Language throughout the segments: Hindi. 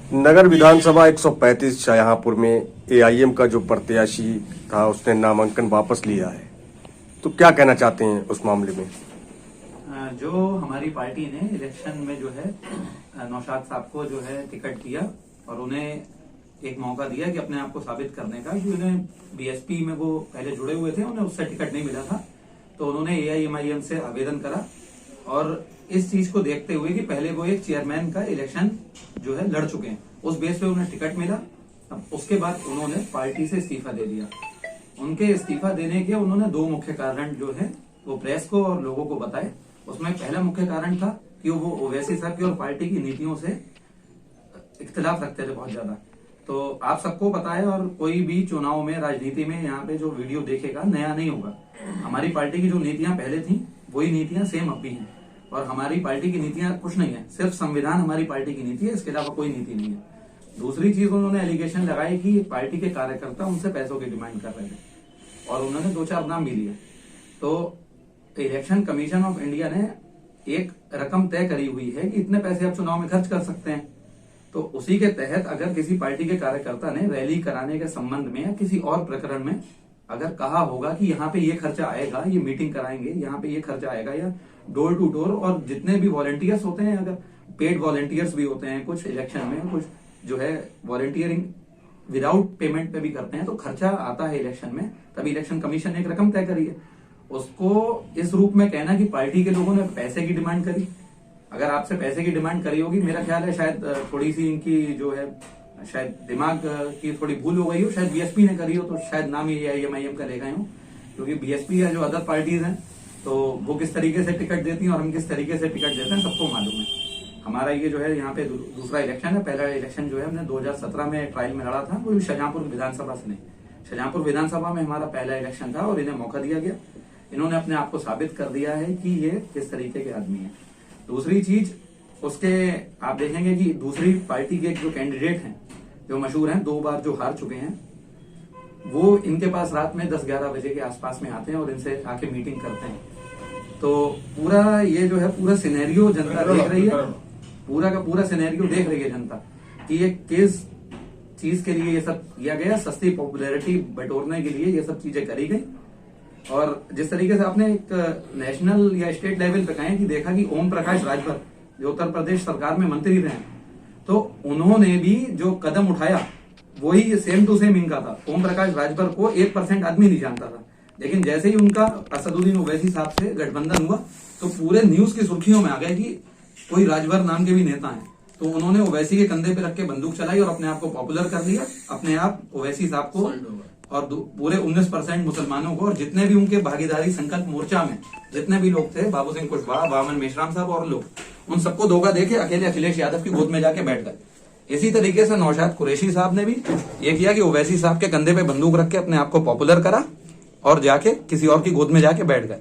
नगर विधानसभा 135 शाहजहांपुर में एआईएम का जो प्रत्याशी था उसने नामांकन वापस लिया है, तो क्या कहना चाहते हैं उस मामले में? जो हमारी पार्टी ने इलेक्शन में जो है नौशाद साहब को जो है टिकट दिया और उन्हें एक मौका दिया कि अपने आप को साबित करने का, कि उन्हें बीएसपी में वो पहले जुड़े हुए थे, उन्हें उससे टिकट नहीं मिला था, तो उन्होंने एआईएमआईएम से आवेदन करा और इस चीज को देखते हुए कि पहले वो एक चेयरमैन का इलेक्शन जो है लड़ चुके हैं, उस बेस पे उन्हें टिकट मिला। अब उसके बाद उन्होंने पार्टी से इस्तीफा दे दिया। उनके इस्तीफा देने के उन्होंने दो मुख्य कारण जो है वो प्रेस को और लोगों को बताए। उसमें पहला मुख्य कारण था कि वो ओवैसी साहब की और पार्टी की नीतियों से इख्तिलाफ रखते थे बहुत ज्यादा। तो आप सबको पता है, और कोई भी चुनाव में, राजनीति में यहाँ पे जो वीडियो देखेगा नया नहीं होगा। हमारी पार्टी की जो नीतियां पहले थी वही नीतियां सेम अब भी हैं, और हमारी पार्टी की नीतियां कुछ नहीं है, सिर्फ संविधान हमारी पार्टी की नीति है, इसके अलावा कोई नीति नहीं है। दूसरी चीज, उन्होंने एलिगेशन लगाई कि पार्टी के कार्यकर्ता उनसे पैसों की डिमांड कर रहे थे और उन्होंने 2-4 नाम भी लिए। तो इलेक्शन कमीशन ऑफ इंडिया ने एक रकम तय करी हुई है कि इतने पैसे आप चुनाव में खर्च कर सकते हैं। तो उसी के तहत अगर किसी पार्टी के कार्यकर्ता ने रैली कराने के संबंध में या किसी और प्रकरण में अगर कहा होगा कि यहाँ पे ये खर्चा आएगा, ये मीटिंग कराएंगे, यहाँ पे ये खर्चा आएगा, या डोर टू डोर, और जितने भी वॉलंटियर्स होते हैं, अगर पेड वॉलंटियर्स भी होते हैं कुछ इलेक्शन में, कुछ जो है वॉलंटियरिंग विदाउट पेमेंट पे भी करते हैं, तो खर्चा आता है इलेक्शन में, तभी इलेक्शन कमीशन ने एक रकम तय करी है। उसको इस रूप में कहना कि पार्टी के लोगों ने पैसे की डिमांड करी, अगर आपसे पैसे की डिमांड करी होगी, मेरा ख्याल है शायद थोड़ी सी इनकी जो है शायद दिमाग की थोड़ी भूल हो गई हो, शायद बीएसपी ने करी हो, तो शायद नाम ये एआईएमआईएम का लेगा हो, क्योंकि बीएसपी या जो अदर पार्टीज हैं तो वो किस तरीके से टिकट देती हैं और हम किस तरीके से टिकट देते हैं सबको मालूम है। हमारा ये जो है यहाँ पे दूसरा इलेक्शन है। पहला इलेक्शन जो है हमने 2017 में ट्रायल में लड़ा था, वो शाहजहांपुर विधानसभा से नहीं, शाहजहांपुर विधानसभा में हमारा पहला इलेक्शन था और इन्हें मौका दिया गया। इन्होंने अपने आप को साबित कर दिया है कि ये किस तरीके के आदमी है। दूसरी चीज, उसके आप देखेंगे कि दूसरी पार्टी के जो कैंडिडेट हैं, जो मशहूर हैं, 2 बार जो हार चुके हैं, वो इनके पास रात में 10-11 बजे के आसपास में आते हैं और इनसे आके मीटिंग करते हैं। तो पूरा ये जो है पूरा सिनेरियो जनता देख रही है, पूरा का पूरा सिनेरियो देख रही है जनता कि ये किस चीज के लिए ये सब किया गया, सस्ती पॉपुलैरिटी बटोरने के लिए ये सब चीजें करी गई। और जिस तरीके से आपने एक नेशनल या स्टेट लेवल पे कहें कि देखा कि ओम प्रकाश राजभर जो उत्तर प्रदेश सरकार में मंत्री रहे, तो उन्होंने भी जो कदम उठाया वही सेम टू सेम इनका था। ओम प्रकाश राजभर को 1% आदमी नहीं जानता था, लेकिन जैसे ही उनका असदुद्दीन ओवैसी साहब से गठबंधन हुआ तो पूरे न्यूज की सुर्खियों में आ गए कि कोई राजभर नाम के भी नेता हैं। तो उन्होंने ओवैसी के कंधे पे रख के बंदूक चलाई और अपने आप को पॉपुलर कर लिया, अपने आप ओवैसी साहब को और पूरे 19% मुसलमानों को, और जितने भी उनके भागीदारी संकल्प मोर्चा में जितने भी लोग थे, बाबू सिंह कुशवाहा, वामन मेश्राम साहब और लोग, उन सबको धोखा देके अकेले अखिलेश यादव की गोद में जाके बैठ गए। इसी तरीके से नौशाद कुरैशी साहब ने भी ये किया कि ओवैसी साहब के कंधे पे बंदूक रख के अपने आप को पॉपुलर करा और जाके किसी और की गोद में जाके बैठ गए।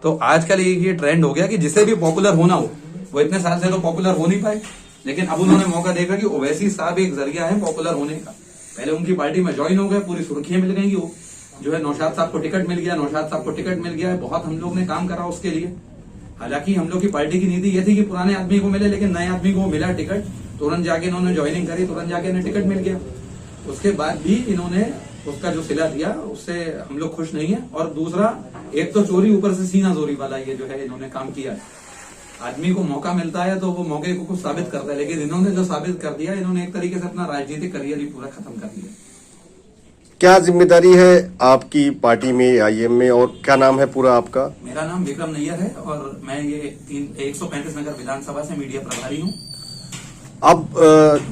तो आजकल ये ट्रेंड हो गया कि जिसे भी पॉपुलर होना हो, वो इतने साल से तो पॉपुलर हो नहीं पाए, लेकिन अब उन्होंने मौका देखा कि ओवैसी साहब एक जरिया है पॉपुलर होने का। पहले उनकी पार्टी में ज्वाइन हो गए, पूरी सुर्खियां मिल गई कि जो है नौशाद साहब को टिकट मिल गया, नौशाद साहब को टिकट मिल गया है। बहुत हम लोग ने काम करा उसके लिए। हालांकि हम लोग की पार्टी की नीति ये थी कि पुराने आदमी को मिले, लेकिन नए आदमी को मिला टिकट, तुरंत जाके इन्होंने ज्वाइनिंग करी, तुरंत जाके इन्हें टिकट मिल गया। उसके बाद भी इन्होंने उसका जो सिला दिया उससे हम लोग खुश नहीं है। और दूसरा, एक तो चोरी ऊपर से सीना जोरी वाला ये जो है इन्होंने काम किया। आदमी को मौका मिलता है तो वो मौके को कुछ साबित करता है, लेकिन इन्होंने जो साबित कर दिया, इन्होंने एक तरीके से अपना राजनीतिक करियर ही पूरा खत्म कर दिया। क्या जिम्मेदारी है आपकी पार्टी में, एआईएम में, और क्या नाम है पूरा आपका? मेरा नाम विक्रम नैयर है और मैं ये 135 नगर विधानसभा से मीडिया प्रभारी हूँ। अब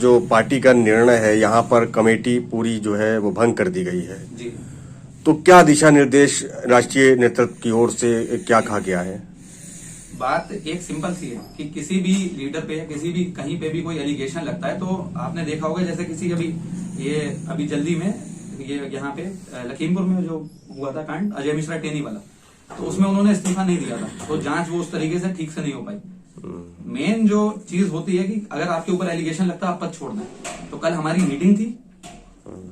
जो पार्टी का निर्णय है, यहाँ पर कमेटी पूरी जो है वो भंग कर दी गई है जी, तो क्या दिशा निर्देश राष्ट्रीय नेतृत्व की ओर से क्या कहा गया है? बात एक सिंपल सी है कि किसी भी लीडर पे या किसी भी कहीं पे भी कोई एलिगेशन लगता है, तो आपने देखा होगा जैसे किसी अभी जल्दी में ये यहाँ पे लखीमपुर में जो हुआ था कांड, अजय मिश्रा टेनी वाला, तो उसमें उन्होंने इस्तीफा नहीं दिया था, तो जांच वो उस तरीके से ठीक से नहीं हो पाई। मेन जो चीज होती है कि अगर आपके ऊपर एलिगेशन लगता है आप पद छोड़ना है। तो कल हमारी मीटिंग थी,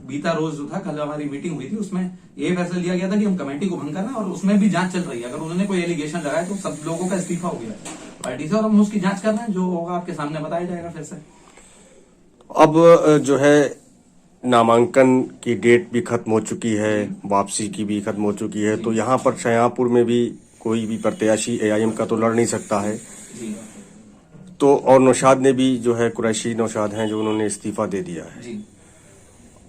बीता रोज जो था, कल हमारी मीटिंग हुई थी, उसमें ये फैसला लिया गया था कि हम कमेटी को भंग करना, और उसमें भी जांच चल रही है। अगर उन्होंने कोई एलिगेशन लगाया तो सब लोगों का इस्तीफा हो गया पार्टी से, और हम उसकी जांच कर रहे हैं, जो होगा आपके सामने बताया जाएगा फिर से। अब जो है नामांकन की डेट भी खत्म हो चुकी है, वापसी की भी खत्म हो चुकी है, तो यहाँ पर शाहजहांपुर में भी कोई भी प्रत्याशी एआईएम का तो लड़ नहीं सकता है। जी तो और नौशाद ने भी जो है, कुरैशी नौशाद हैं जो उन्होंने इस्तीफा दे दिया है। जी।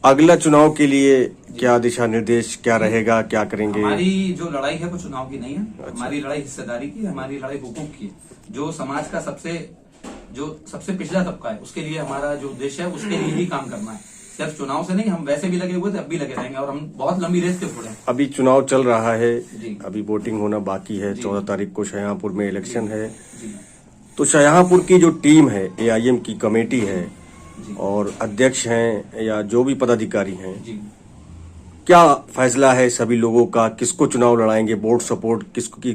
अगला चुनाव के लिए क्या दिशा निर्देश क्या रहेगा, क्या करेंगे? हमारी जो लड़ाई है वो चुनाव की नहीं है। अच्छा। हमारी लड़ाई हिस्सेदारी की है, हमारी लड़ाई हुकूक की है। जो समाज का सबसे पिछड़ा तबका है उसके लिए हमारा जो उद्देश्य है उसके लिए ही काम करना है। सिर्फ चुनाव से नहीं, हम वैसे भी लगे हुए थे, अब भी लगे रहेंगे और हम बहुत लंबी रेस के थोड़े हैं। अभी चुनाव चल रहा है, जी। अभी वोटिंग होना बाकी है। जी। 14 तारीख को शाहजहांपुर में इलेक्शन है। जी तो शाहजहांपुर की जो टीम है, एआईएम की कमेटी है जी और अध्यक्ष हैं या जो भी पदाधिकारी हैं, जी। क्या फैसला है सभी लोगों का? किसको चुनाव लड़ाएंगे? वोट सपोर्ट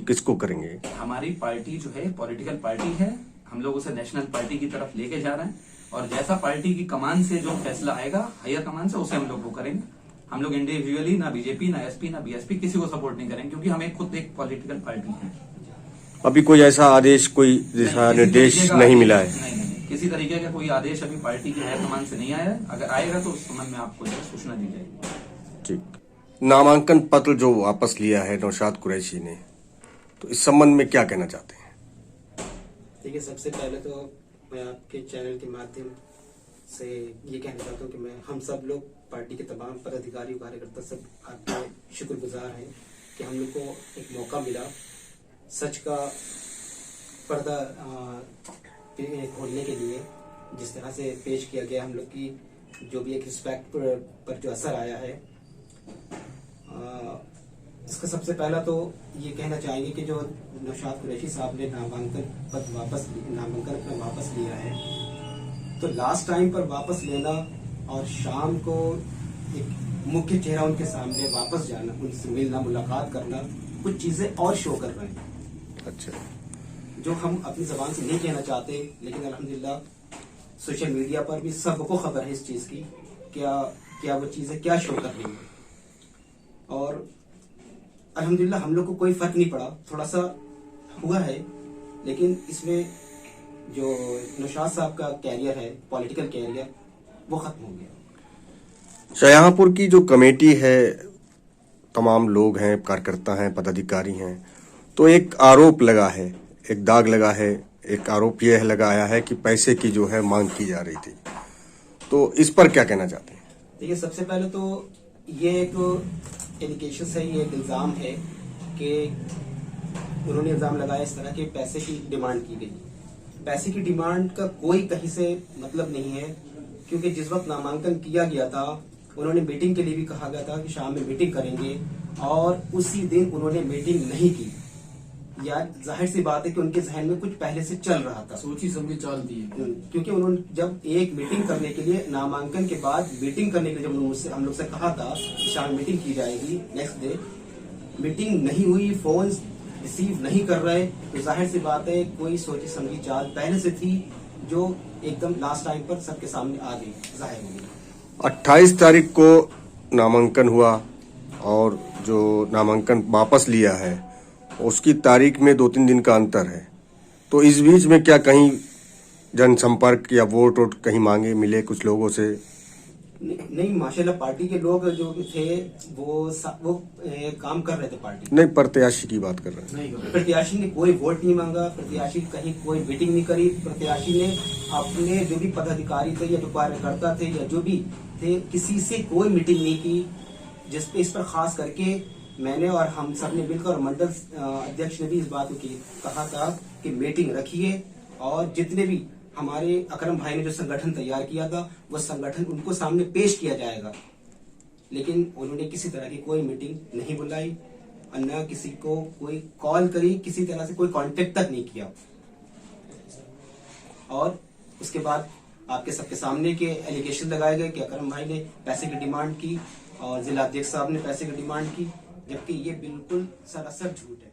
किसको करेंगे? हमारी पार्टी जो है पॉलिटिकल पार्टी है, हम लोग उसे नेशनल पार्टी की तरफ लेके जा रहे हैं और जैसा पार्टी की कमान से जो फैसला आएगा, हायर कमान से, उसे हम लोग वो करेंगे। हम लोग इंडिविजुअली ना बीजेपी ना एसपी ना बीएसपी किसी को सपोर्ट नहीं करेंगे, क्योंकि हम खुद एक पॉलिटिकल पार्टी है। अभी कोई ऐसा आदेश, कोई दिशा निर्देश नहीं मिला है? नहीं, किसी तरीके का कोई आदेश अभी पार्टी की हायर कमान से नहीं आया है। अगर आएगा तो उस संबंध में आपको सूचना दी जाएगी। ठीक। नामांकन पत्र जो वापस लिया है नौशाद कुरैशी ने, तो इस संबंध में क्या कहना चाहते हैं? देखिए, सबसे पहले तो मैं आपके चैनल के माध्यम से ये कहना चाहता हूँ कि हम सब लोग पार्टी के तमाम पदाधिकारी कार्यकर्ता सब आपके शुक्रगुजार हैं कि हम लोग को एक मौका मिला सच का पर्दा खोलने के लिए। जिस तरह से पेश किया गया, हम लोग की जो भी एक रिस्पेक्ट पर जो असर आया है, इसका सबसे पहला तो ये कहना चाहेंगे कि जो नौशाद कुरैशी साहब ने नामांकन अपना वापस लिया है, तो लास्ट टाइम पर वापस लेना और शाम को एक मुख्य चेहरा उनके सामने वापस जाना, उनसे मिलना, मुलाकात करना, कुछ चीजें और शो कर रहे हैं। अच्छा। जो हम अपनी जबान से नहीं कहना चाहते, लेकिन अल्हम्दुलिल्लाह सोशल मीडिया पर भी सबको खबर है इस चीज की, क्या वो चीजें क्या शो कर रही है। और अल्हम्दुलिल्लाह हम लोग को कोई फर्क नहीं पड़ा, थोड़ा सा हुआ है, लेकिन इसमें जो नौशाद साहब का कैरियर है, पॉलिटिकल कैरियर, वो खत्म हो गया। शाहजहांपुर की जो कमेटी है, तमाम लोग हैं, कार्यकर्ता हैं, पदाधिकारी हैं, तो एक आरोप लगा है, एक दाग लगा है, एक आरोप यह लगाया है कि पैसे की जो है मांग की जा रही थी। तो इस पर क्या कहना चाहते हैं? देखिए, सबसे पहले तो ये एक एलिगेशन है, ये एक इल्जाम है कि उन्होंने इल्जाम लगाया इस तरह के पैसे की डिमांड की गई। पैसे की डिमांड का कोई कहीं से मतलब नहीं है, क्योंकि जिस वक्त नामांकन किया गया था, उन्होंने मीटिंग के लिए भी कहा गया था कि शाम में मीटिंग करेंगे, और उसी दिन उन्होंने मीटिंग नहीं की। यार जाहिर सी बात है कि उनके जहन में कुछ पहले से चल रहा था, सोची समझी चाल दी है। क्योंकि उन्होंने जब एक मीटिंग करने के लिए, नामांकन के बाद मीटिंग करने के लिए जब उन्होंने हम लोग से कहा था कि शाम मीटिंग की जाएगी, नेक्स्ट डे मीटिंग नहीं हुई, फोन रिसीव नहीं कर रहे, तो जाहिर सी बात है कोई सोची समझी चाल पहले से थी, जो एकदम लास्ट टाइम पर सबके सामने आ गई, जाहिर हो गई। 28 तारीख को नामांकन हुआ और जो नामांकन वापस लिया है उसकी तारीख में 2-3 दिन का अंतर है, तो इस बीच में क्या कहीं जनसंपर्क या वोट कहीं मांगे मिले कुछ लोगों से? नहीं, माशाल्लाह पार्टी के लोग जो थे वो काम कर रहे थे पार्टी। नहीं, प्रत्याशी की बात कर रहे हैं। नहीं प्रत्याशी ने कोई वोट नहीं मांगा, प्रत्याशी कहीं कोई मीटिंग नहीं करी। प्रत्याशी ने अपने जो भी पदाधिकारी थे या जो कार्यकर्ता थे या जो भी थे, किसी से कोई मीटिंग नहीं की। जिसपे इस पर खास करके मैंने और हम सब ने मिलकर, और मंडल अध्यक्ष ने भी इस बात को कहा था कि मीटिंग रखिए, और जितने भी हमारे अकरम भाई ने जो संगठन तैयार किया था वो संगठन उनको सामने पेश किया जाएगा। लेकिन उन्होंने किसी तरह की कोई मीटिंग नहीं बुलाई और न किसी को कोई कॉल करी, किसी तरह से कोई कांटेक्ट तक नहीं किया। और उसके बाद आपके सबके सामने के एलिगेशन लगाए गए कि अकरम भाई ने पैसे की डिमांड की और जिला अध्यक्ष साहब ने पैसे की डिमांड की, जबकि ये बिल्कुल सरासर झूठ है।